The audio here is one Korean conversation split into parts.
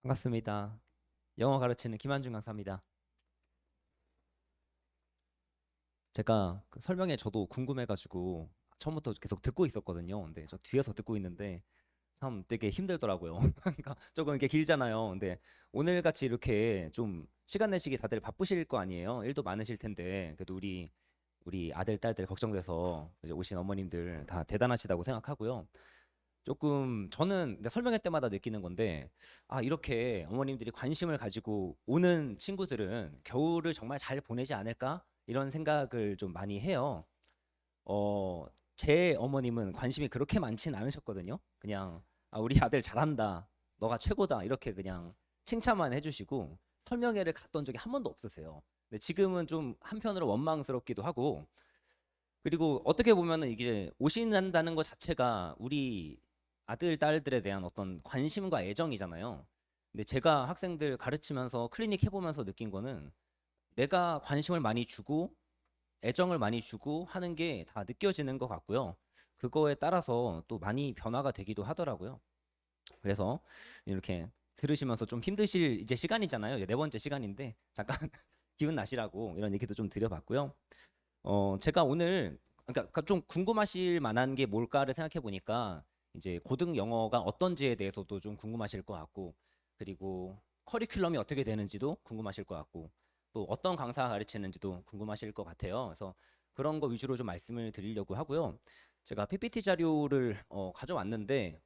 반갑습니다. 영어 가르치는 김한중 강사입니다. 제가 그 설명회 저도 궁금해가지고 처음부터 계속 듣고 있었거든요. 근데 저 뒤에서 듣고 있는데 참 되게 힘들더라고요. 그러니까 조금 이게 길잖아요. 근데 오늘 같이 이렇게 좀 시간 내시기 다들 바쁘실 거 아니에요. 일도 많으실 텐데 그래도 우리 아들 딸들 걱정돼서 이제 오신 어머님들 다 대단하시다고 생각하고요. 조금 저는 근데 설명회 때마다 느끼는 건데 이렇게 어머님들이 관심을 가지고 오는 친구들은 겨울을 정말 잘 보내지 않을까 이런 생각을 좀 많이 해요. 어, 제 어머님은 관심이 그렇게 많진 않으셨거든요. 그냥 우리 아들 잘한다, 너가 최고다 이렇게 그냥 칭찬만 해주시고 설명회를 갔던 적이 한 번도 없으세요. 근데 지금은 좀 한편으로 원망스럽기도 하고, 그리고 어떻게 보면은 이게 오신다는 것 자체가 우리 아들, 딸들에 대한 어떤 관심과 애정이잖아요. 근데 제가 학생들 가르치면서 클리닉 해보면서 느낀 거는 내가 관심을 많이 주고 애정을 많이 주고 하는 게 다 느껴지는 것 같고요. 그거에 따라서 또 많이 변화가 되기도 하더라고요. 그래서 이렇게 들으시면서 좀 힘드실 이제 시간이잖아요. 이제 네 번째 시간인데 잠깐 기운 나시라고 이런 얘기도 좀 드려봤고요. 제가 오늘 그러니까 좀 궁금하실 만한 게 뭘까를 생각해 보니까 이제 고등 영어가 어떤지에 대해서도 좀 궁금하실 것 같고, 그리고 커리큘럼이 어떻게 되는지도 궁금하실 것 같고, 또 어떤 강사가 가르치는지도 궁금하실 것 같아요. 그래서 그런 거 위주로 좀 말씀을 드리려고 하고요. 제가 PPT 자료를 가져왔는데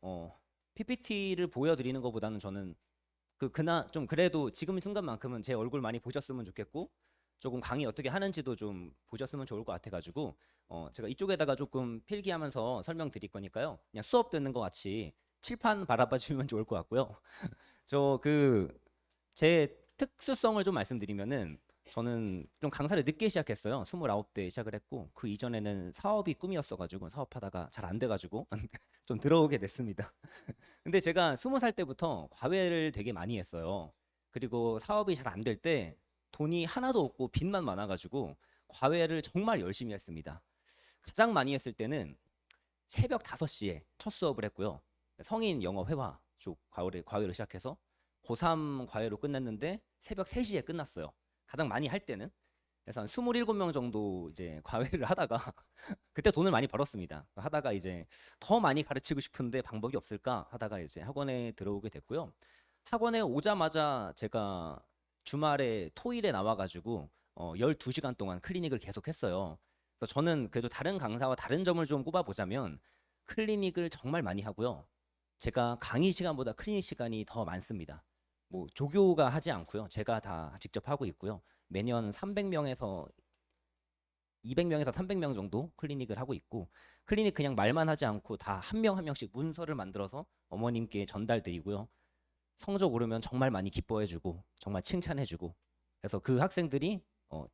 PPT를 보여드리는 것보다는 저는 그나 좀 그래도 지금 순간만큼은 제 얼굴 많이 보셨으면 좋겠고 조금 강의 어떻게 하는지도 좀 보셨으면 좋을 것 같아가지고 제가 이쪽에다가 조금 필기하면서 설명드릴 거니까요. 그냥 수업 듣는 것 같이 칠판 바라봐 주시면 좋을 것 같고요. 저 제 특수성을 좀 말씀드리면은 저는 좀 강사를 늦게 시작했어요. 29대 시작을 했고 그 이전에는 사업이 꿈이었어가지고 사업하다가 잘 안 돼가지고 좀 들어오게 됐습니다. 근데 제가 20살 때부터 과외를 되게 많이 했어요. 그리고 사업이 잘 안 될 때 돈이 하나도 없고 빚만 많아가지고 과외를 정말 열심히 했습니다. 가장 많이 했을 때는 새벽 5시에 첫 수업을 했고요. 성인 영어 회화 쪽 과외를 시작해서 고3 과외로 끝냈는데 새벽 3시에 끝났어요. 가장 많이 할 때는. 그래서 한 27명 정도 이제 과외를 하다가 그때 돈을 많이 벌었습니다. 하다가 이제 더 많이 가르치고 싶은데 방법이 없을까 하다가 이제 학원에 들어오게 됐고요. 학원에 오자마자 제가 주말에 토일에 나와가지고 12시간 동안 클리닉을 계속 했어요. 그래서 저는 그래도 다른 강사와 다른 점을 좀 꼽아보자면 클리닉을 정말 많이 하고요. 제가 강의 시간보다 클리닉 시간이 더 많습니다. 뭐 조교가 하지 않고요. 제가 다 직접 하고 있고요. 매년 300명에서 200명에서 300명 정도 클리닉을 하고 있고, 클리닉 그냥 말만 하지 않고 다 한 명 한 명씩 문서를 만들어서 어머님께 전달드리고요. 성적 오르면 정말 많이 기뻐해주고 정말 칭찬해주고, 그래서 그 학생들이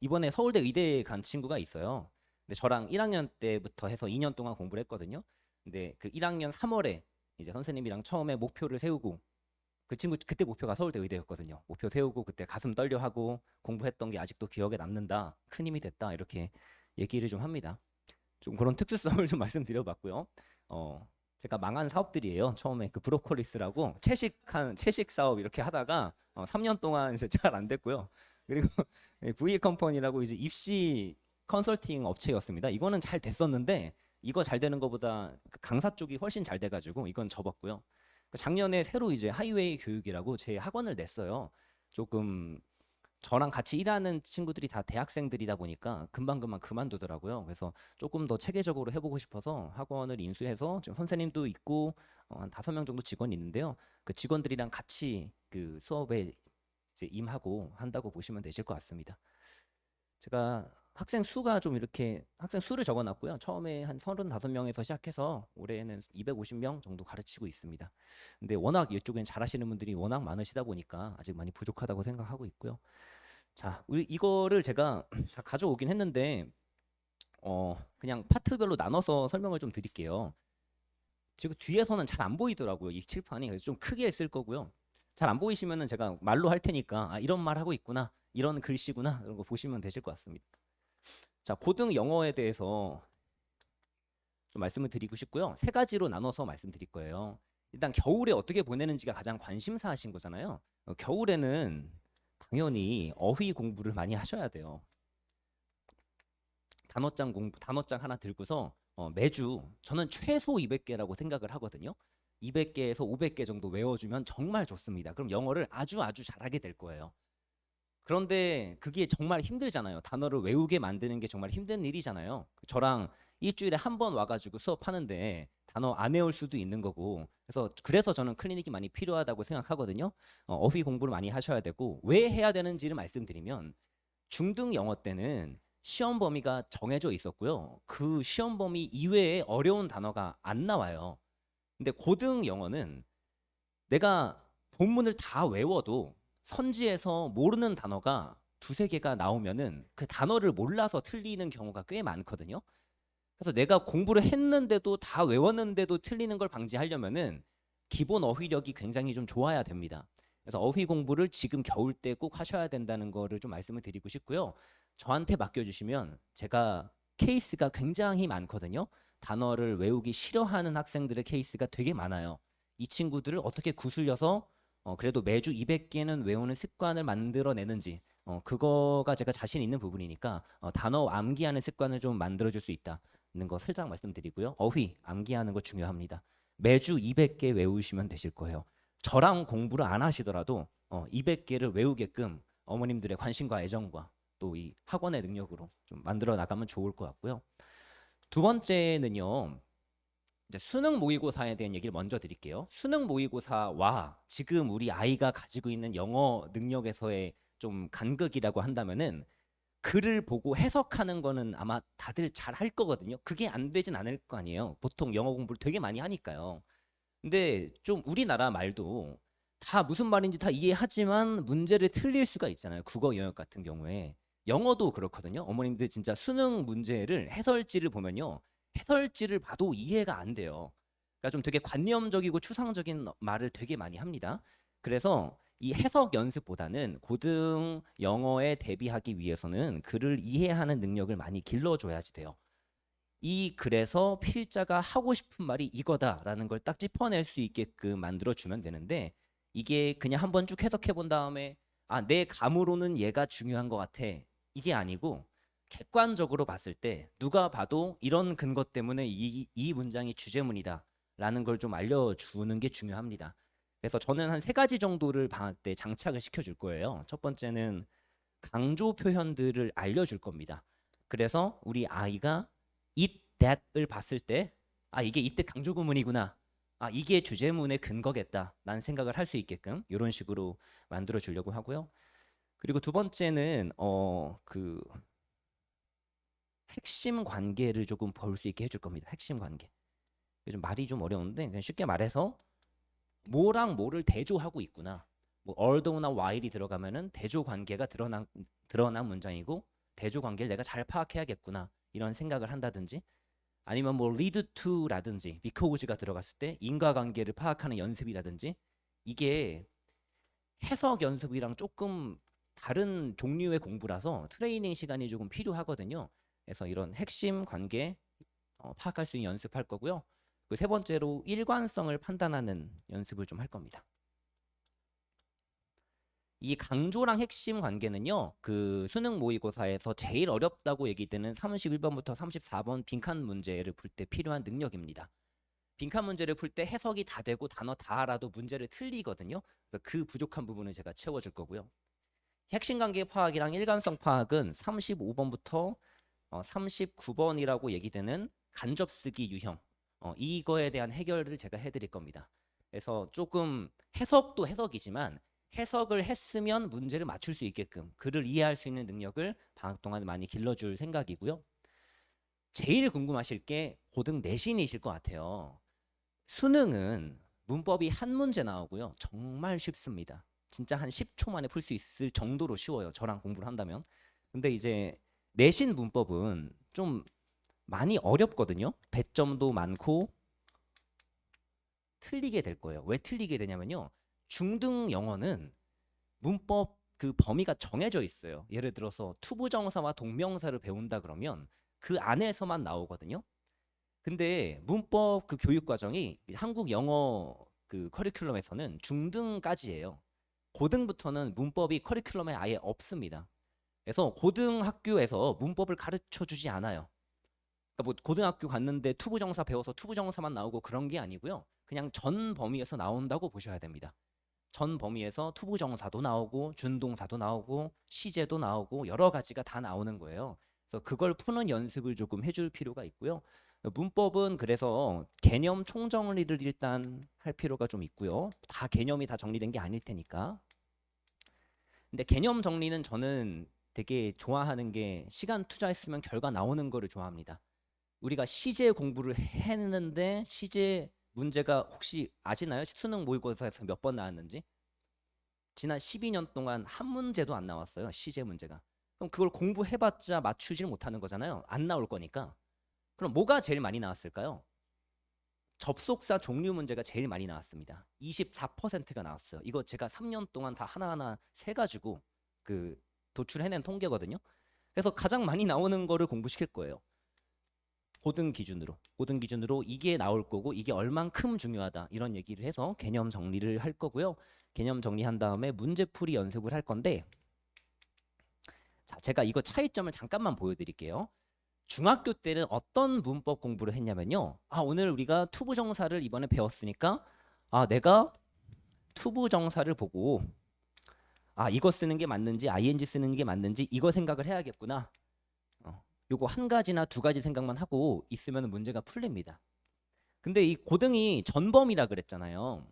이번에 서울대 의대에 간 친구가 있어요. 근데 저랑 1학년 때부터 해서 2년 동안 공부를 했거든요. 근데 그 1학년 3월에 이제 선생님이랑 처음에 목표를 세우고, 그 친구 그때 목표가 서울대 의대였거든요. 목표 세우고 그때 가슴 떨려 하고 공부했던 게 아직도 기억에 남는다. 큰 힘이 됐다. 이렇게 얘기를 좀 합니다. 좀 그런 특수성을 좀 말씀드려봤고요. 제가 망한 사업들이에요. 처음에 그 브로콜리스라고 채식 사업 이렇게 하다가 3년 동안 이제 잘 안 됐고요. 그리고 V 컴퍼니라고 이제 입시 컨설팅 업체였습니다. 이거는 잘 됐었는데 이거 잘 되는 것보다 그 강사 쪽이 훨씬 잘 돼가지고 이건 접었고요. 작년에 새로 이제 하이웨이 교육이라고 제 학원을 냈어요. 조금 저랑 같이 일하는 친구들이 다 대학생들이다 보니까 금방금방 그만두더라고요. 그래서 조금 더 체계적으로 해보고 싶어서 학원을 인수해서 지금 선생님도 있고 한 5명 정도 직원이 있는데요. 그 직원들이랑 같이 그 수업에 이제 임하고 한다고 보시면 되실 것 같습니다. 제가 학생 수가 좀 이렇게 학생 수를 적어놨고요. 처음에 한 35명에서 시작해서 올해는 250명 정도 가르치고 있습니다. 근데 워낙 이쪽엔 잘하시는 분들이 워낙 많으시다 보니까 아직 많이 부족하다고 생각하고 있고요. 자, 이거를 제가 다 가져오긴 했는데 그냥 파트별로 나눠서 설명을 좀 드릴게요. 지금 뒤에서는 잘 안 보이더라고요. 이 칠판이. 그래서 좀 크게 했을 거고요. 잘 안 보이시면은 제가 말로 할 테니까 이런 말 하고 있구나. 이런 글씨구나. 이런 거 보시면 되실 것 같습니다. 자, 고등 영어에 대해서 좀 말씀을 드리고 싶고요. 세 가지로 나눠서 말씀드릴 거예요. 일단 겨울에 어떻게 보내는지가 가장 관심사하신 거잖아요. 겨울에는 당연히 어휘 공부를 많이 하셔야 돼요. 단어장 하나 들고서 매주 저는 최소 200개라고 생각을 하거든요. 200개에서 500개 정도 외워주면 정말 좋습니다. 그럼 영어를 아주 아주 잘하게 될 거예요. 그런데 그게 정말 힘들잖아요. 단어를 외우게 만드는 게 정말 힘든 일이잖아요. 저랑 일주일에 한 번 와가지고 수업하는데 단어 안 외울 수도 있는 거고. 그래서 저는 클리닉이 많이 필요하다고 생각하거든요. 어휘 공부를 많이 하셔야 되고, 왜 해야 되는지를 말씀드리면, 중등 영어 때는 시험 범위가 정해져 있었고요. 그 시험 범위 이외에 어려운 단어가 안 나와요. 근데 고등 영어는 내가 본문을 다 외워도 선지에서 모르는 단어가 두세 개가 나오면은 그 단어를 몰라서 틀리는 경우가 꽤 많거든요. 그래서 내가 공부를 했는데도 다 외웠는데도 틀리는 걸 방지하려면은 기본 어휘력이 굉장히 좀 좋아야 됩니다. 그래서 어휘 공부를 지금 겨울 때 꼭 하셔야 된다는 거를 좀 말씀을 드리고 싶고요. 저한테 맡겨주시면 제가 케이스가 굉장히 많거든요. 단어를 외우기 싫어하는 학생들의 케이스가 되게 많아요. 이 친구들을 어떻게 구슬려서 그래도 매주 200개는 외우는 습관을 만들어내는지, 그거가 제가 자신 있는 부분이니까 단어 암기하는 습관을 좀 만들어줄 수 있다는 거 살짝 말씀드리고요. 어휘 암기하는 거 중요합니다. 매주 200개 외우시면 되실 거예요. 저랑 공부를 안 하시더라도 200개를 외우게끔 어머님들의 관심과 애정과 또 이 학원의 능력으로 좀 만들어 나가면 좋을 것 같고요. 두 번째는요. 이제 수능 모의고사에 대한 얘기를 먼저 드릴게요. 수능 모의고사와 지금 우리 아이가 가지고 있는 영어 능력에서의 좀 간극이라고 한다면은, 글을 보고 해석하는 거는 아마 다들 잘 할 거거든요. 그게 안 되진 않을 거 아니에요. 보통 영어 공부를 되게 많이 하니까요. 근데 좀 우리나라 말도 다 무슨 말인지 다 이해하지만 문제를 틀릴 수가 있잖아요. 국어 영역 같은 경우에. 영어도 그렇거든요. 어머님들 진짜 수능 문제를 해설지를 보면요. 해설지를 봐도 이해가 안 돼요. 그러니까 좀 되게 관념적이고 추상적인 말을 되게 많이 합니다. 그래서 이 해석 연습보다는 고등 영어에 대비하기 위해서는 글을 이해하는 능력을 많이 길러줘야지 돼요. 이 글에서 필자가 하고 싶은 말이 이거다라는 걸 딱 짚어낼 수 있게끔 만들어주면 되는데, 이게 그냥 한번 쭉 해석해 본 다음에 내 감으로는 얘가 중요한 것 같아, 이게 아니고 객관적으로 봤을 때 누가 봐도 이런 근거 때문에 이 문장이 주제문이다 라는 걸 좀 알려주는 게 중요합니다. 그래서 저는 한 세 가지 정도를 방학 때 장착을 시켜줄 거예요. 첫 번째는 강조 표현들을 알려줄 겁니다. 그래서 우리 아이가 it, that을 봤을 때 이게 이때 강조 구문이구나, 이게 주제문의 근거겠다 라는 생각을 할 수 있게끔 이런 식으로 만들어 주려고 하고요. 그리고 두 번째는 그 핵심 관계를 조금 볼 수 있게 해줄 겁니다. 핵심 관계. 좀 말이 좀 어려운데 그냥 쉽게 말해서 뭐랑 뭐를 대조하고 있구나. 뭐 although나 while이 들어가면은 대조 관계가 드러난 문장이고, 대조 관계를 내가 잘 파악해야겠구나 이런 생각을 한다든지, 아니면 뭐 lead to라든지 because가 들어갔을 때 인과관계를 파악하는 연습이라든지, 이게 해석 연습이랑 조금 다른 종류의 공부라서 트레이닝 시간이 조금 필요하거든요. 그래서 이런 핵심 관계 파악할 수 있는 연습할 거고요. 그 세 번째로 일관성을 판단하는 연습을 좀 할 겁니다. 이 강조랑 핵심 관계는요, 그 수능 모의고사에서 제일 어렵다고 얘기되는 31번부터 34번 빈칸 문제를 풀 때 필요한 능력입니다. 빈칸 문제를 풀 때 해석이 다 되고 단어 다 알아도 문제를 틀리거든요. 그래서 그 부족한 부분을 제가 채워줄 거고요. 핵심 관계 파악이랑 일관성 파악은 35번부터 39번이라고 얘기되는 간접쓰기 유형, 이거에 대한 해결을 제가 해드릴 겁니다. 그래서 조금 해석도 해석이지만 해석을 했으면 문제를 맞출 수 있게끔 글을 이해할 수 있는 능력을 방학 동안 많이 길러줄 생각이고요. 제일 궁금하실 게 고등 내신이실 것 같아요. 수능은 문법이 한 문제 나오고요. 정말 쉽습니다. 진짜 한 10초 만에 풀 수 있을 정도로 쉬워요. 저랑 공부를 한다면. 근데 이제 내신 문법은 좀 많이 어렵거든요. 배점도 많고 틀리게 될 거예요. 왜 틀리게 되냐면요. 중등 영어는 문법 그 범위가 정해져 있어요. 예를 들어서 투부정사와 동명사를 배운다 그러면 그 안에서만 나오거든요. 근데 문법 그 교육 과정이 한국 영어 그 커리큘럼에서는 중등까지예요. 고등부터는 문법이 커리큘럼에 아예 없습니다. 그래서 고등학교에서 문법을 가르쳐 주지 않아요. 그러니까 뭐 고등학교 갔는데 투부정사 배워서 투부정사만 나오고 그런 게 아니고요. 그냥 전 범위에서 나온다고 보셔야 됩니다. 전 범위에서 투부정사도 나오고 준동사도 나오고 시제도 나오고 여러 가지가 다 나오는 거예요. 그래서 그걸 푸는 연습을 조금 해줄 필요가 있고요. 문법은 그래서 개념 총정리를 일단 할 필요가 좀 있고요. 다 개념이 다 정리된 게 아닐 테니까. 근데 개념 정리는 저는 되게 좋아하는 게 시간 투자했으면 결과 나오는 거를 좋아합니다. 우리가 시제 공부를 했는데 시제 문제가 혹시 아시나요? 수능 모의고사에서 몇 번 나왔는지? 지난 12년 동안 한 문제도 안 나왔어요. 시제 문제가. 그럼 그걸 공부해봤자 맞추질 못하는 거잖아요. 안 나올 거니까. 그럼 뭐가 제일 많이 나왔을까요? 접속사 종류 문제가 제일 많이 나왔습니다. 24%가 나왔어요. 이거 제가 3년 동안 다 하나하나 세가지고 그 도출해낸 통계거든요. 그래서 가장 많이 나오는 거를 공부시킬 거예요. 고등 기준으로 이게 나올 거고 이게 얼만큼 중요하다 이런 얘기를 해서 개념 정리를 할 거고요. 개념 정리한 다음에 문제풀이 연습을 할 건데, 자, 제가 이거 차이점을 잠깐만 보여드릴게요. 중학교 때는 어떤 문법 공부를 했냐면요. 오늘 우리가 투부정사를 이번에 배웠으니까 내가 투부정사를 보고 이거 쓰는 게 맞는지 ing 쓰는 게 맞는지 이거 생각을 해야겠구나. 요거 한 가지나 두 가지 생각만 하고 있으면 문제가 풀립니다. 근데 이 고등이 전범이라 그랬잖아요.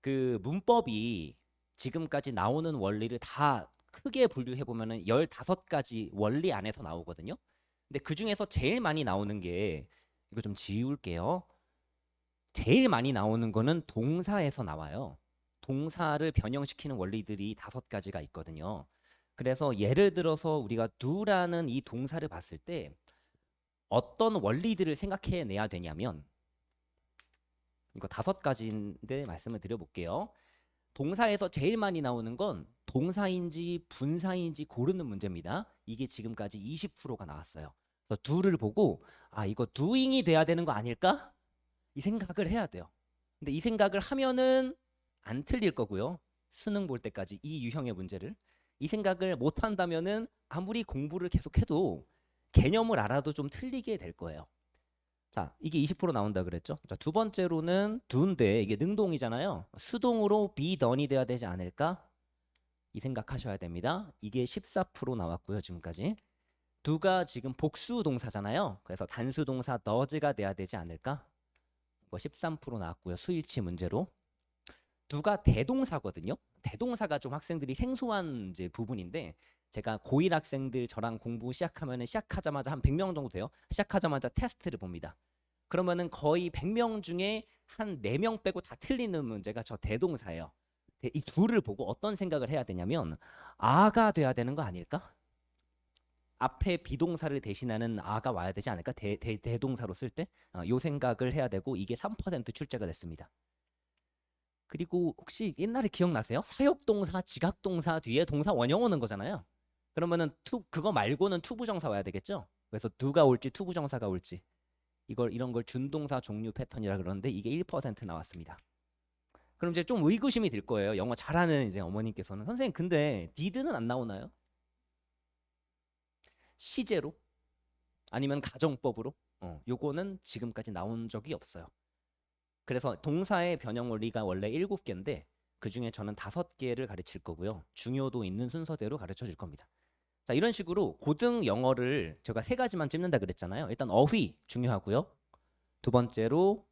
그 문법이 지금까지 나오는 원리를 다 크게 분류해 보면은 15가지 원리 안에서 나오거든요. 근데 그 중에서 제일 많이 나오는 게, 이거 좀 지울게요. 제일 많이 나오는 거는 동사에서 나와요. 동사를 변형시키는 원리들이 5가지가 있거든요. 그래서 예를 들어서 우리가 do라는 이 동사를 봤을 때 어떤 원리들을 생각해내야 되냐면, 이거 5가지인데 말씀을 드려볼게요. 동사에서 제일 많이 나오는 건 동사인지 분사인지 고르는 문제입니다. 이게 지금까지 20%가 나왔어요. 그래서 do를 보고 이거 doing이 돼야 되는 거 아닐까? 이 생각을 해야 돼요. 근데 이 생각을 하면은 안 틀릴 거고요. 수능 볼 때까지 이 유형의 문제를. 이 생각을 못 한다면은 아무리 공부를 계속해도 개념을 알아도 좀 틀리게 될 거예요. 자, 이게 20% 나온다 그랬죠? 자, 두 번째로는 do인데 이게 능동이잖아요. 수동으로 be done이 돼야 되지 않을까? 이 생각하셔야 됩니다. 이게 14% 나왔고요, 지금까지. do가 지금 복수 동사잖아요. 그래서 단수 동사 does가 돼야 되지 않을까? 이거 13% 나왔고요, 수일치 문제로. do가 대동사거든요. 대동사가 좀 학생들이 생소한 이제 부분인데, 제가 고1 학생들 저랑 공부 시작하면은 시작하자마자 한 100명 정도 돼요. 시작하자마자 테스트를 봅니다. 그러면은 거의 100명 중에 한 4명 빼고 다 틀리는 문제가 저 대동사예요. 이 둘을 보고 어떤 생각을 해야 되냐면, 아가 돼야 되는 거 아닐까? 앞에 비동사를 대신하는 아가 와야 되지 않을까? 대동사로 쓸 때? 요 생각을 해야 되고, 이게 3% 출제가 됐습니다. 그리고 혹시 옛날에 기억나세요? 사역동사, 지각동사 뒤에 동사 원형 오는 거잖아요. 그러면은 그거 말고는 투부정사 와야 되겠죠? 그래서 do가 올지 투부정사가 올지 이런 걸 준동사 종류 패턴이라 그러는데 이게 1% 나왔습니다. 그럼 이제 좀 의구심이 들 거예요. 영어 잘하는 이제 어머님께서는 선생님 근데 did는 안 나오나요? 시제로? 아니면 가정법으로? 요거는 지금까지 나온 적이 없어요. 그래서 동사의 변형 원리가 원래 7개인데 그 중에 저는 5개를 가르칠 거고요. 중요도 있는 순서대로 가르쳐 줄 겁니다. 자, 이런 식으로 고등 영어를 제가 3가지만 찝는다 그랬잖아요. 일단 어휘 중요하고요. 두 번째로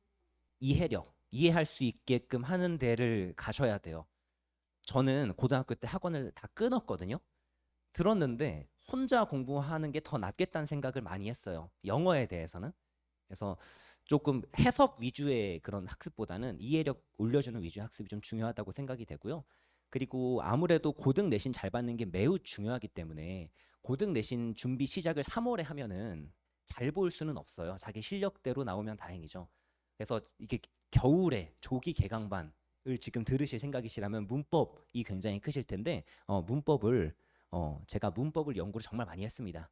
이해력, 이해할 수 있게끔 하는 데를 가셔야 돼요. 저는 고등학교 때 학원을 다 끊었거든요. 들었는데 혼자 공부하는 게 더 낫겠다는 생각을 많이 했어요. 영어에 대해서는. 그래서 조금 해석 위주의 그런 학습보다는 이해력 올려주는 위주의 학습이 좀 중요하다고 생각이 되고요. 그리고 아무래도 고등 내신 잘 받는 게 매우 중요하기 때문에 고등 내신 준비 시작을 3월에 하면은 잘 볼 수는 없어요. 자기 실력대로 나오면 다행이죠. 그래서 이게 겨울에 조기 개강반을 지금 들으실 생각이시라면 문법이 굉장히 크실 텐데 문법을 제가 문법을 연구를 정말 많이 했습니다.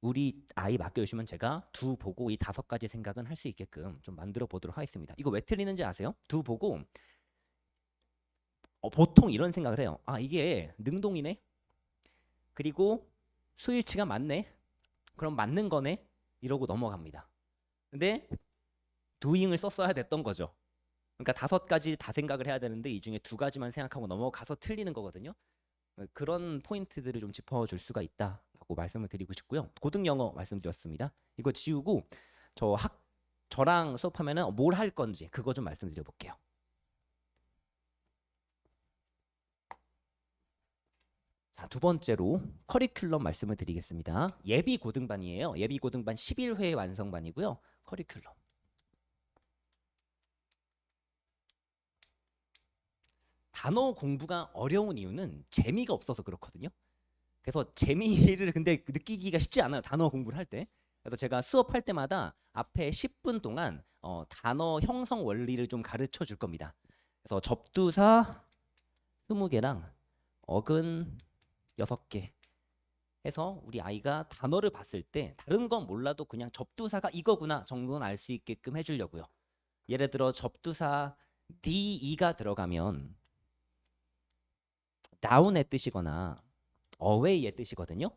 우리 아이 맡겨주시면 제가 두 보고 이 5가지 생각은 할 수 있게끔 좀 만들어 보도록 하겠습니다. 이거 왜 틀리는지 아세요? 두 보고 보통 이런 생각을 해요. 아, 이게 능동이네. 그리고 수일치가 맞네. 그럼 맞는 거네. 이러고 넘어갑니다. 근데 doing을 썼어야 됐던 거죠. 그러니까 5가지 다 생각을 해야 되는데 이 중에 2가지만 생각하고 넘어가서 틀리는 거거든요. 그런 포인트들을 좀 짚어줄 수가 있다라고 말씀을 드리고 싶고요. 고등 영어 말씀드렸습니다. 이거 지우고 저랑 수업하면은 뭘 할 건지 그거 좀 말씀드려 볼게요. 자, 두 번째로 커리큘럼 말씀을 드리겠습니다. 예비 고등반이에요. 예비 고등반 11회 완성반이고요. 커리큘럼. 단어 공부가 어려운 이유는 재미가 없어서 그렇거든요. 그래서 재미를 근데 느끼기가 쉽지 않아요. 단어 공부를 할 때. 그래서 제가 수업할 때마다 앞에 10분 동안 단어 형성 원리를 좀 가르쳐 줄 겁니다. 그래서 접두사 20개랑 어근 6개 해서 우리 아이가 단어를 봤을 때 다른 건 몰라도 그냥 접두사가 이거구나 정도는 알 수 있게끔 해주려고요. 예를 들어 접두사 DE가 들어가면 down의 뜻이거나 away의 뜻이거든요.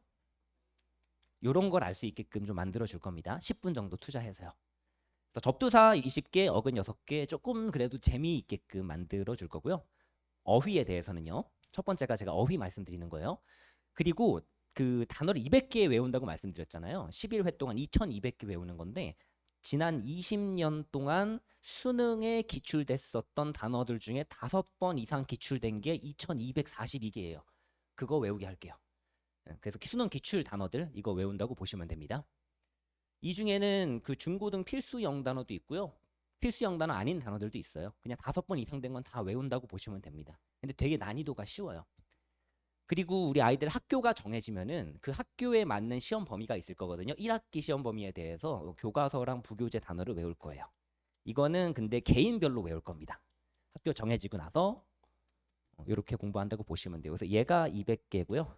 이런 걸 알 수 있게끔 좀 만들어 줄 겁니다. 10분 정도 투자해서요. 그래서 접두사 20개, 어근 6개 조금 그래도 재미있게끔 만들어 줄 거고요. 어휘에 대해서는요. 첫 번째가 제가 어휘 말씀드리는 거예요. 그리고 그 단어를 200개 외운다고 말씀드렸잖아요. 11회 동안 2200개 외우는 건데 지난 20년 동안 수능에 기출됐었던 단어들 중에 5번 이상 기출된 게 2242개예요. 그거 외우게 할게요. 그래서 수능 기출 단어들 이거 외운다고 보시면 됩니다. 이 중에는 그 중고등 필수 영단어도 있고요. 필수 영단어 아닌 단어들도 있어요. 그냥 5번 이상 된 건 다 외운다고 보시면 됩니다. 근데 되게 난이도가 쉬워요. 그리고 우리 아이들 학교가 정해지면은 그 학교에 맞는 시험 범위가 있을 거거든요. 1학기 시험 범위에 대해서 교과서랑 부교재 단어를 외울 거예요. 이거는 근데 개인별로 외울 겁니다. 학교 정해지고 나서 이렇게 공부한다고 보시면 돼요. 그래서 얘가 200개고요.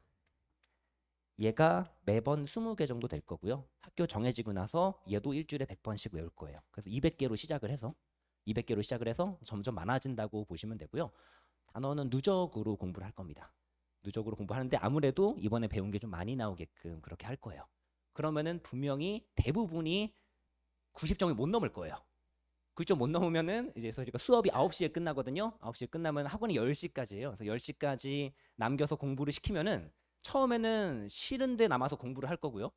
얘가 매번 20개 정도 될 거고요. 학교 정해지고 나서 얘도 일주일에 100번씩 외울 거예요. 그래서 200개로 시작을 해서 점점 많아진다고 보시면 되고요. 단어는 누적으로 공부를 할 겁니다. 누적으로 공부하는데 아무래도 이번에 배운 게 좀 많이 나오게끔 그렇게 할 거예요. 그러면은 분명히 대부분이 90점이 못 넘을 거예요. 90점 못 넘으면은 이제 저희가 수업이 9시에 끝나거든요. 9시에 끝나면 학원이 10시까지예요. 그래서 10시까지 남겨서 공부를 시키면은 처음에는 싫은데 남아서 공부를 할 거고요.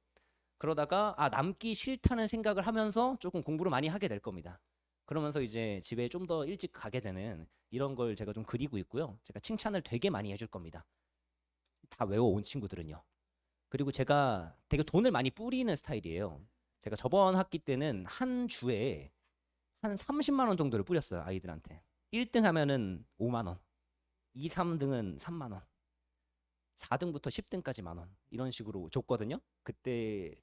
그러다가 남기 싫다는 생각을 하면서 조금 공부를 많이 하게 될 겁니다. 그러면서 이제 집에 좀 더 일찍 가게 되는 이런 걸 제가 좀 그리고 있고요. 제가 칭찬을 되게 많이 해줄 겁니다. 다 외워온 친구들은요. 그리고 제가 되게 돈을 많이 뿌리는 스타일이에요. 제가 저번 학기 때는 한 주에 한 30만 원 정도를 뿌렸어요. 아이들한테. 1등 하면은 5만 원, 2, 3등은 3만 원, 4등부터 10등까지 만 원 이런 식으로 줬거든요. 그때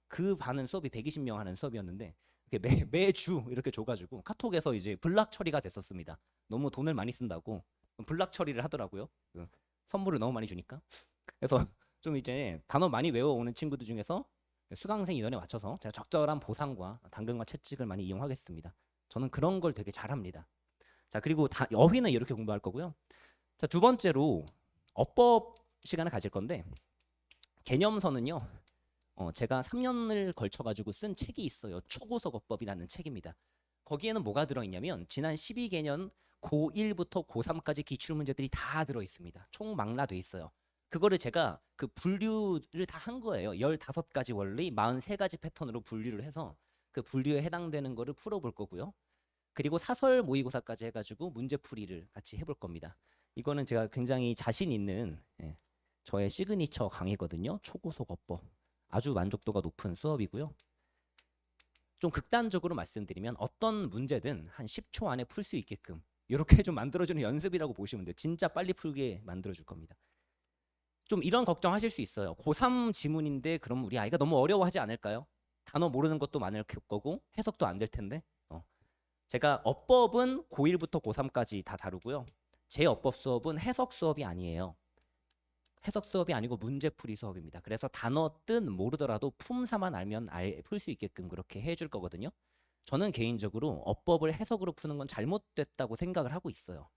그 반은 수업이 120명 하는 수업이었는데 매주 이렇게 줘가지고 카톡에서 이제 블락 처리가 됐었습니다. 너무 돈을 많이 쓴다고 블락 처리를 하더라고요. 선물을 너무 많이 주니까. 그래서 좀 이제 단어 많이 외워오는 친구들 중에서 수강생 인원에 맞춰서 제가 적절한 보상과 당근과 채찍을 많이 이용하겠습니다. 저는 그런 걸 되게 잘합니다. 자, 그리고 어휘는 이렇게 공부할 거고요. 자, 두 번째로 어법 시간을 가질 건데 개념서는요. 제가 3년을 걸쳐가지고 쓴 책이 있어요. 초고속 어법이라는 책입니다. 거기에는 뭐가 들어있냐면 지난 12개년 고1부터 고3까지 기출문제들이 다 들어있습니다. 총 망라돼 있어요. 그거를 제가 그 분류를 다 한 거예요. 15가지 원리, 43가지 패턴으로 분류를 해서 그 분류에 해당되는 거를 풀어볼 거고요. 그리고 사설 모의고사까지 해가지고 문제풀이를 같이 해볼 겁니다. 이거는 제가 굉장히 자신 있는 저의 시그니처 강의거든요. 초고속 어법. 아주 만족도가 높은 수업이고요. 좀 극단적으로 말씀드리면 어떤 문제든 한 10초 안에 풀 수 있게끔 이렇게 좀 만들어주는 연습이라고 보시면 돼요. 진짜 빨리 풀게 만들어줄 겁니다. 좀 이런 걱정하실 수 있어요. 고3 지문인데 그럼 우리 아이가 너무 어려워하지 않을까요? 단어 모르는 것도 많을 거고 해석도 안 될 텐데 제가 어법은 고1부터 고3까지 다 다루고요. 제 어법 수업은 해석 수업이 아니에요. 해석 수업이 아니고 문제풀이 수업입니다. 그래서 단어 뜻 모르더라도 품사만 알면 풀 수 있게끔 그렇게 해줄 거거든요. 저는 개인적으로 어법을 해석으로 푸는 건 잘못됐다고 생각을 하고 있어요.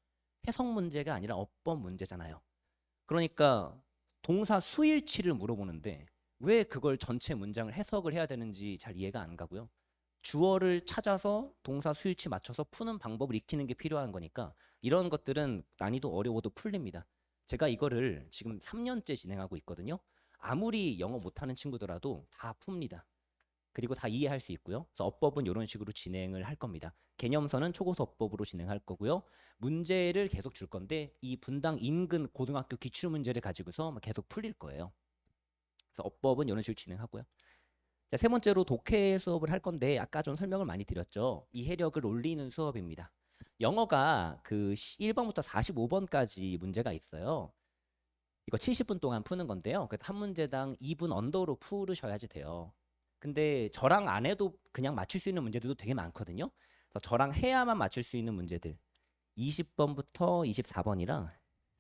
해석 문제가 아니라 어법 문제잖아요. 그러니까 동사 수일치를 물어보는데 왜 그걸 전체 문장을 해석을 해야 되는지 잘 이해가 안 가고요. 주어를 찾아서 동사 수일치 맞춰서 푸는 방법을 익히는 게 필요한 거니까 이런 것들은 난이도 어려워도 풀립니다. 제가 이거를 지금 3년째 진행하고 있거든요. 아무리 영어 못하는 친구더라도 다 풉니다. 그리고 다 이해할 수 있고요. 그래서 어법은 이런 식으로 진행을 할 겁니다. 개념서는 초고속 어법으로 진행할 거고요. 문제를 계속 줄 건데 이 분당 인근 고등학교 기출문제를 가지고서 계속 풀릴 거예요. 그래서 어법은 이런 식으로 진행하고요. 자, 세 번째로 독해 수업을 할 건데 아까 좀 설명을 많이 드렸죠. 이해력을 올리는 수업입니다. 영어가 그 1번부터 45번까지 문제가 있어요. 이거 70분 동안 푸는 건데요. 그래서 한 문제당 2분 언더로 풀으셔야지 돼요. 근데 저랑 안 해도 그냥 맞출 수 있는 문제들도 되게 많거든요. 그래서 저랑 해야만 맞출 수 있는 문제들 20번부터 24번이랑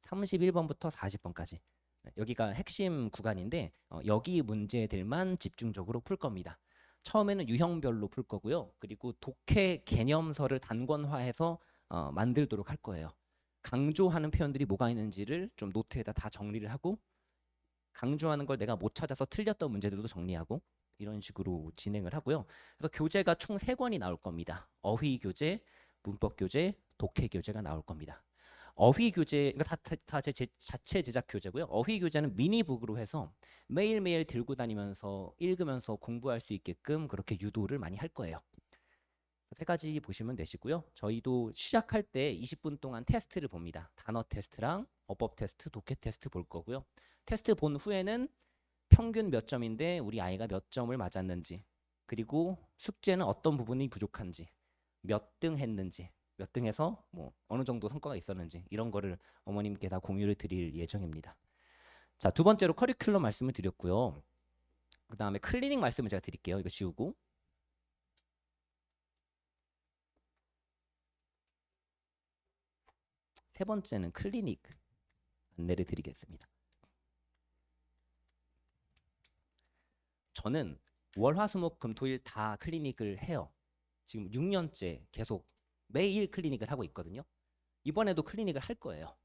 31번부터 40번까지 여기가 핵심 구간인데 여기 문제들만 집중적으로 풀 겁니다. 처음에는 유형별로 풀 거고요. 그리고 독해 개념서를 단권화해서 만들도록 할 거예요. 강조하는 표현들이 뭐가 있는지를 좀 노트에다 다 정리를 하고 강조하는 걸 내가 못 찾아서 틀렸던 문제들도 정리하고 이런 식으로 진행을 하고요. 그래서 교재가 총 3권이 나올 겁니다. 어휘 교재, 문법 교재, 독해 교재가 나올 겁니다. 어휘 교재, 다 자체 제작 교재고요. 어휘 교재는 미니북으로 해서 매일매일 들고 다니면서 읽으면서 공부할 수 있게끔 그렇게 유도를 많이 할 거예요. 3가지 보시면 되시고요. 저희도 시작할 때 20분 동안 테스트를 봅니다. 단어 테스트랑 어법 테스트, 독해 테스트 볼 거고요. 테스트 본 후에는 평균 몇 점인데 우리 아이가 몇 점을 맞았는지, 그리고 숙제는 어떤 부분이 부족한지, 몇 등 했는지, 몇 등 해서 뭐 어느 정도 성과가 있었는지 이런 거를 어머님께 다 공유를 드릴 예정입니다. 자, 두 번째로 커리큘럼 말씀을 드렸고요. 그 다음에 클리닉 말씀을 제가 드릴게요. 이거 지우고. 세 번째는 클리닉 안내를 드리겠습니다. 저는 월, 화, 수, 목, 금, 토, 일 다 클리닉을 해요. 지금 6년째 계속 매일 클리닉을 하고 있거든요. 이번에도 클리닉을 할 거예요.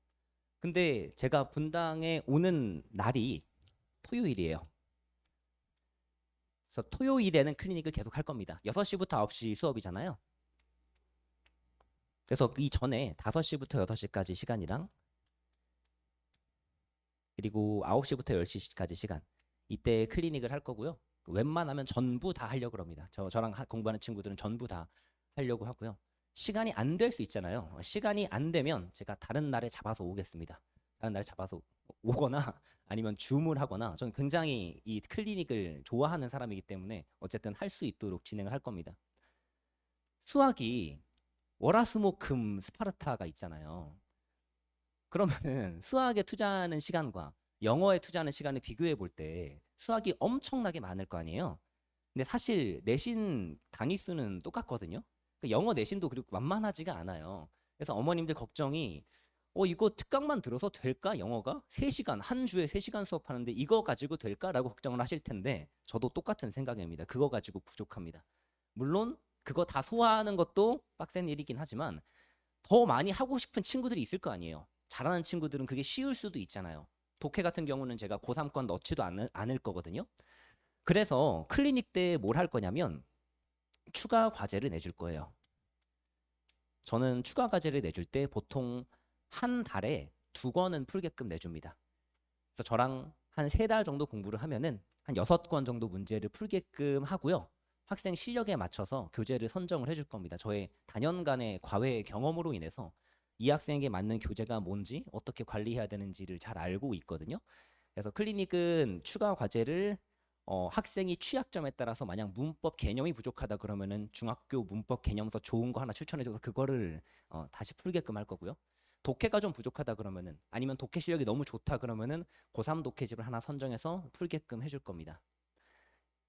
근데 제가 분당에 오는 날이 토요일이에요. 그래서 토요일에는 클리닉을 계속 할 겁니다. 6시부터 9시 수업이잖아요. 그래서 이 전에 5시부터 6시까지 시간이랑 그리고 9시부터 10시까지 시간 이때 클리닉을 할 거고요. 웬만하면 전부 다 하려고 합니다. 저랑 공부하는 친구들은 전부 다 하려고 하고요. 시간이 안 될 수 있잖아요. 시간이 안 되면 제가 다른 날에 잡아서 오겠습니다. 다른 날에 잡아서 오거나 아니면 줌을 하거나 저는 굉장히 이 클리닉을 좋아하는 사람이기 때문에 어쨌든 할 수 있도록 진행을 할 겁니다. 수학이 월화수목금 스파르타가 있잖아요. 그러면은 수학에 투자하는 시간과 영어에 투자하는 시간을 비교해 볼 때 수학이 엄청나게 많을 거 아니에요. 근데 사실 내신 단위수는 똑같거든요. 그러니까 영어 내신도 그리고 만만하지가 않아요. 그래서 어머님들 걱정이 이거 특강만 들어서 될까? 영어가 3시간, 한 주에 3시간 수업하는데 이거 가지고 될까라고 걱정을 하실 텐데 저도 똑같은 생각입니다. 그거 가지고 부족합니다. 물론 그거 다 소화하는 것도 빡센 일이긴 하지만 더 많이 하고 싶은 친구들이 있을 거 아니에요. 잘하는 친구들은 그게 쉬울 수도 있잖아요. 독해 같은 경우는 제가 고3권 넣지도 않을 거거든요. 그래서 클리닉 때 뭘 할 거냐면 추가 과제를 내줄 거예요. 저는 추가 과제를 내줄 때 보통 한 달에 2권은 풀게끔 내줍니다. 그래서 저랑 한 3달 정도 공부를 하면은 한 6권 정도 문제를 풀게끔 하고요. 학생 실력에 맞춰서 교재를 선정을 해줄 겁니다. 저의 다년간의 과외 경험으로 인해서 이 학생에게 맞는 교재가 뭔지 어떻게 관리해야 되는지를 잘 알고 있거든요. 그래서 클리닉은 추가 과제를 학생이 취약점에 따라서 만약 문법 개념이 부족하다 그러면은 중학교 문법 개념서 좋은 거 하나 추천해줘서 그거를 다시 풀게끔 할 거고요. 독해가 좀 부족하다 그러면은 아니면 독해 실력이 너무 좋다 그러면은 고3 독해집을 하나 선정해서 풀게끔 해줄 겁니다.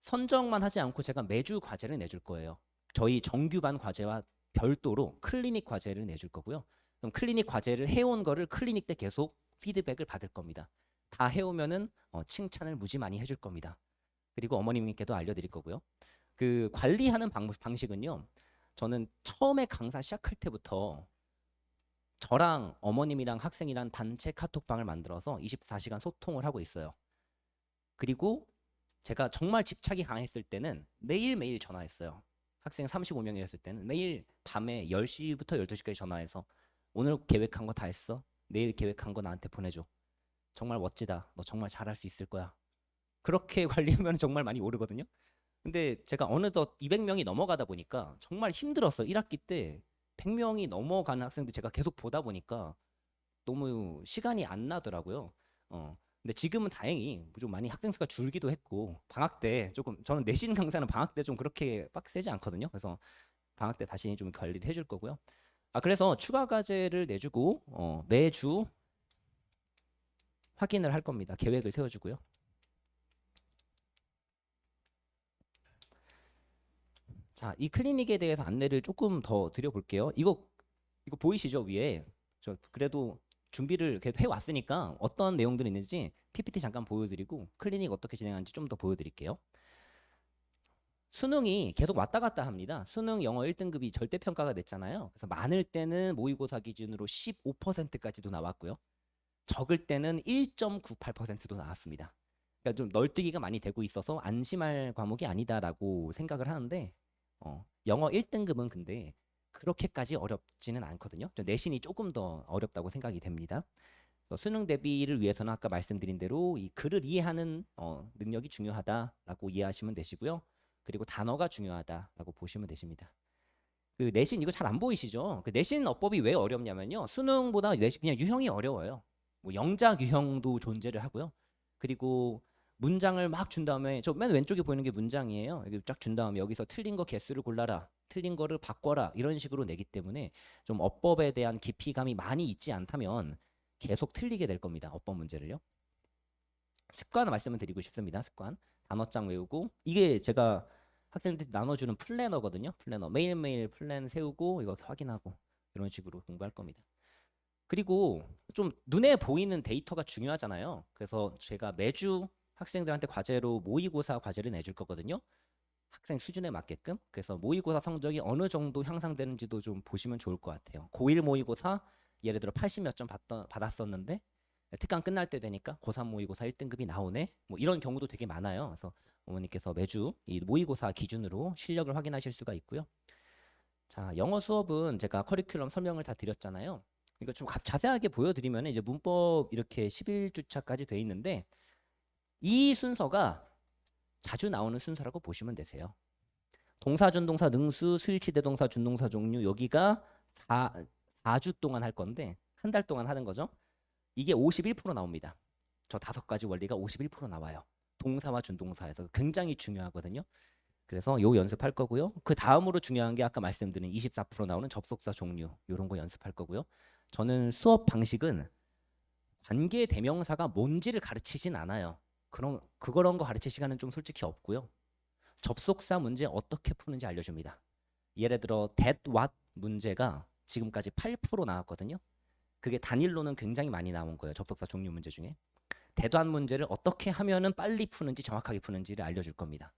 선정만 하지 않고 제가 매주 과제를 내줄 거예요. 저희 정규반 과제와 별도로 클리닉 과제를 내줄 거고요. 그럼 클리닉 과제를 해온 거를 클리닉 때 계속 피드백을 받을 겁니다. 다 해오면은 칭찬을 무지 많이 해줄 겁니다. 그리고 어머님께도 알려드릴 거고요. 그 관리하는 방식은요. 저는 처음에 강사 시작할 때부터 저랑 어머님이랑 학생이랑 단체 카톡방을 만들어서 24시간 소통을 하고 있어요. 그리고 제가 정말 집착이 강했을 때는 매일매일 전화했어요. 학생 35명이었을 때는 매일 밤에 10시부터 12시까지 전화해서 오늘 계획한 거 다 했어? 내일 계획한 거 나한테 보내줘. 정말 멋지다. 너 정말 잘할 수 있을 거야. 그렇게 관리하면 정말 많이 오르거든요. 근데 제가 어느덧 200명이 넘어가다 보니까 정말 힘들었어요. 1학기 때 100명이 넘어가는 학생들 제가 계속 보다 보니까 너무 시간이 안 나더라고요. 근데 지금은 다행히 좀 많이 학생 수가 줄기도 했고 방학 때 조금 저는 내신 강사는 방학 때 좀 그렇게 빡세지 않거든요. 그래서 방학 때 다시 좀 관리를 해줄 거고요. 그래서 추가 과제를 내주고 매주 확인을 할 겁니다. 계획을 세워주고요. 자, 이 클리닉에 대해서 안내를 조금 더 드려볼게요. 이거 보이시죠? 위에 저 그래도 준비를 계속 해왔으니까 어떤 내용들이 있는지 PPT 잠깐 보여드리고 클리닉 어떻게 진행하는지 좀 더 보여드릴게요. 수능이 계속 왔다 갔다 합니다. 수능 영어 1등급이 절대평가가 됐잖아요. 그래서 많을 때는 모의고사 기준으로 15%까지도 나왔고요. 적을 때는 1.98%도 나왔습니다. 그러니까 좀 널뛰기가 많이 되고 있어서 안심할 과목이 아니다라고 생각을 하는데 영어 1등급은 근데 그렇게까지 어렵지는 않거든요. 내신이 조금 더 어렵다고 생각이 됩니다. 수능 대비를 위해서는 아까 말씀드린 대로 이 글을 이해하는 능력이 중요하다라고 이해하시면 되시고요. 그리고 단어가 중요하다라고 보시면 되십니다. 그 내신 이거 잘 안 보이시죠? 그 내신 어법이 왜 어렵냐면요. 수능보다 내신 그냥 유형이 어려워요. 뭐 영작 유형도 존재를 하고요. 그리고 문장을 막 준 다음에 저 맨 왼쪽에 보이는 게 문장이에요. 여기 쫙 준 다음에 여기서 틀린 거 개수를 골라라. 틀린 거를 바꿔라. 이런 식으로 내기 때문에 좀 어법에 대한 깊이감이 많이 있지 않다면 계속 틀리게 될 겁니다. 어법 문제를요. 습관 말씀을 드리고 싶습니다. 습관. 단어장 외우고 이게 제가 학생들한테 나눠주는 플래너거든요. 플래너. 매일매일 플랜 세우고 이거 확인하고 이런 식으로 공부할 겁니다. 그리고 좀 눈에 보이는 데이터가 중요하잖아요. 그래서 제가 매주 학생들한테 과제로 모의고사 과제를 내줄 거거든요. 학생 수준에 맞게끔. 그래서 모의고사 성적이 어느 정도 향상되는지도 좀 보시면 좋을 것 같아요. 고1 모의고사 예를 들어 80 몇 점 받았었는데 특강 끝날 때 되니까 고3 모의고사 1등급이 나오네. 뭐 이런 경우도 되게 많아요. 그래서 어머니께서 매주 이 모의고사 기준으로 실력을 확인하실 수가 있고요. 자, 영어 수업은 제가 커리큘럼 설명을 다 드렸잖아요. 이거 좀 자세하게 보여드리면 이제 문법 이렇게 11주차까지 돼 있는데 이 순서가 자주 나오는 순서라고 보시면 되세요. 동사, 준동사, 능수, 수일치, 대동사, 준동사 종류 여기가 4주 동안 할 건데 한 달 동안 하는 거죠. 이게 51% 나옵니다. 저 5가지 원리가 51% 나와요. 동사와 준동사에서 굉장히 중요하거든요. 그래서 요 연습할 거고요. 그 다음으로 중요한 게 아까 말씀드린 24% 나오는 접속사 종류 이런 거 연습할 거고요. 저는 수업 방식은 관계 대명사가 뭔지를 가르치진 않아요. 그런 거 가르칠 시간은 좀 솔직히 없고요. 접속사 문제 어떻게 푸는지 알려줍니다. 예를 들어 that, what 문제가 지금까지 8% 나왔거든요. 그게 단일로는 굉장히 많이 나온 거예요. 접속사 종류 문제 중에. 대단 문제를 어떻게 하면은 빨리 푸는지 정확하게 푸는지를 알려줄 겁니다.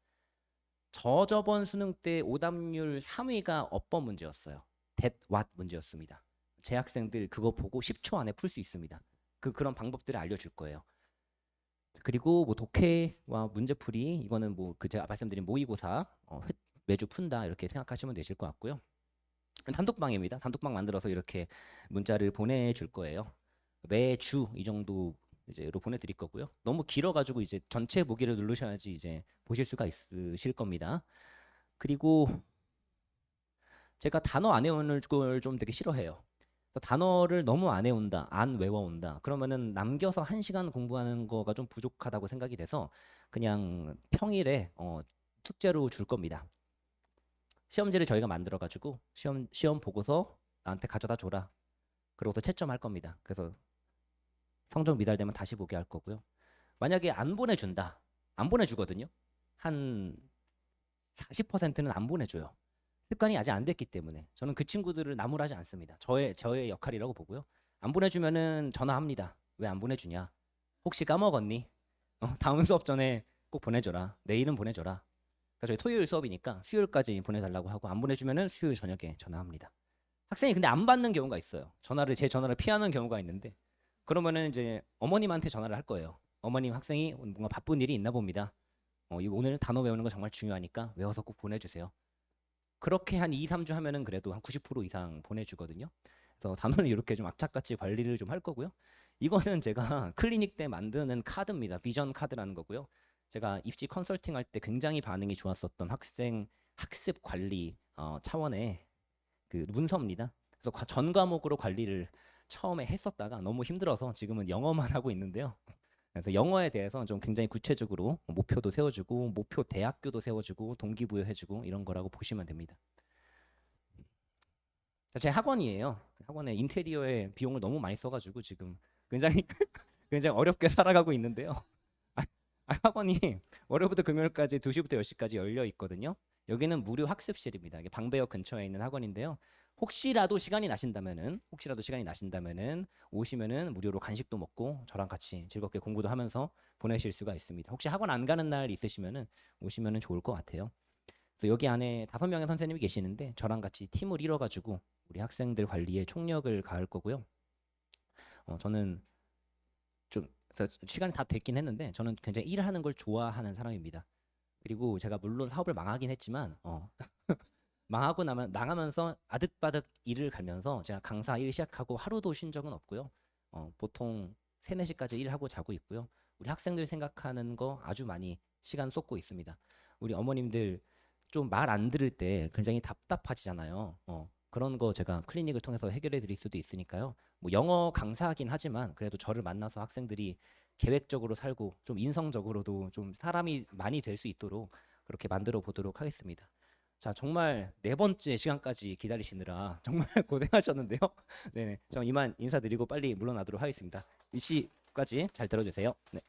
저번 수능 때 오답률 3위가 어법 문제였어요. that, what 문제였습니다. 제 학생들 그거 보고 10초 안에 풀 수 있습니다. 그런 방법들을 알려줄 거예요. 그리고 뭐 독해와 문제풀이 이거는 뭐 제가 말씀드린 모의고사 매주 푼다 이렇게 생각하시면 되실 것 같고요. 단톡방입니다. 단톡방 만들어서 이렇게 문자를 보내줄 거예요. 매주 이 정도 이제로 보내드릴 거고요. 너무 길어가지고 이제 전체 보기를 누르셔야지 이제 보실 수가 있으실 겁니다. 그리고 제가 단어 안 외우는 걸 좀 되게 싫어해요. 단어를 너무 안 외운다, 안 외워온다. 그러면은 남겨서 1시간 공부하는 거가 좀 부족하다고 생각이 돼서 그냥 평일에 숙제로 줄 겁니다. 시험지를 저희가 만들어가지고 시험 보고서 나한테 가져다 줘라. 그러고서 채점할 겁니다. 그래서 성적 미달되면 다시 보게 할 거고요. 만약에 안 보내준다. 안 보내주거든요. 한 40%는 안 보내줘요. 습관이 아직 안 됐기 때문에 저는 그 친구들을 나무라지 않습니다. 저의 역할이라고 보고요. 안 보내주면은 전화합니다. 왜 안 보내주냐? 혹시 까먹었니? 다음 수업 전에 꼭 보내줘라. 내일은 보내줘라. 그러니까 저희 토요일 수업이니까 수요일까지 보내달라고 하고 안 보내주면은 수요일 저녁에 전화합니다. 학생이 근데 안 받는 경우가 있어요. 제 전화를 피하는 경우가 있는데 그러면은 이제 어머님한테 전화를 할 거예요. 어머님 학생이 뭔가 바쁜 일이 있나 봅니다. 오늘 단어 외우는 거 정말 중요하니까 외워서 꼭 보내주세요. 그렇게 한 2, 3주 하면은 그래도 한 90% 이상 보내주거든요. 그래서 단원을 이렇게 좀 악착같이 관리를 좀 할 거고요. 이거는 제가 클리닉 때 만드는 카드입니다. 비전 카드라는 거고요. 제가 입시 컨설팅 할 때 굉장히 반응이 좋았었던 학생 학습 관리 차원의 그 문서입니다. 그래서 전 과목으로 관리를 처음에 했었다가 너무 힘들어서 지금은 영어만 하고 있는데요. 그래서 영어에 대해서 좀 굉장히 구체적으로 목표도 세워주고 목표 대학교도 세워주고 동기부여해주고 이런 거라고 보시면 됩니다. 제 학원이에요. 학원에 인테리어에 비용을 너무 많이 써가지고 지금 굉장히 굉장히 어렵게 살아가고 있는데요. 학원이 월요일부터 금요일까지 2시부터 10시까지 열려 있거든요. 여기는 무료 학습실입니다. 이게 방배역 근처에 있는 학원인데요. 혹시라도 시간이 나신다면은 오시면은 무료로 간식도 먹고 저랑 같이 즐겁게 공부도 하면서 보내실 수가 있습니다. 혹시 학원 안 가는 날 있으시면은 오시면은 좋을 것 같아요. 그래서 여기 안에 5명의 선생님이 계시는데 저랑 같이 팀을 이뤄가지고 우리 학생들 관리에 총력을 가할 거고요. 저는 좀 시간이 다 됐긴 했는데 저는 굉장히 일하는 걸 좋아하는 사람입니다. 그리고 제가 물론 사업을 망하긴 했지만 망하고 나가면서 아득바득 일을 갈면서 제가 강사 일 시작하고 하루도 쉰 적은 없고요. 보통 3, 4시까지 일하고 자고 있고요. 우리 학생들 생각하는 거 아주 많이 시간 쏟고 있습니다. 우리 어머님들 좀 말 안 들을 때 굉장히 답답하시잖아요. 그런 거 제가 클리닉을 통해서 해결해 드릴 수도 있으니까요. 뭐 영어 강사하긴 하지만 그래도 저를 만나서 학생들이 계획적으로 살고 좀 인성적으로도 좀 사람이 많이 될 수 있도록 그렇게 만들어 보도록 하겠습니다. 자, 정말 4번째 시간까지 기다리시느라 정말 고생하셨는데요. 네, 저 이만 인사드리고 빨리 물러나도록 하겠습니다. 일시까지 잘 들어주세요. 네.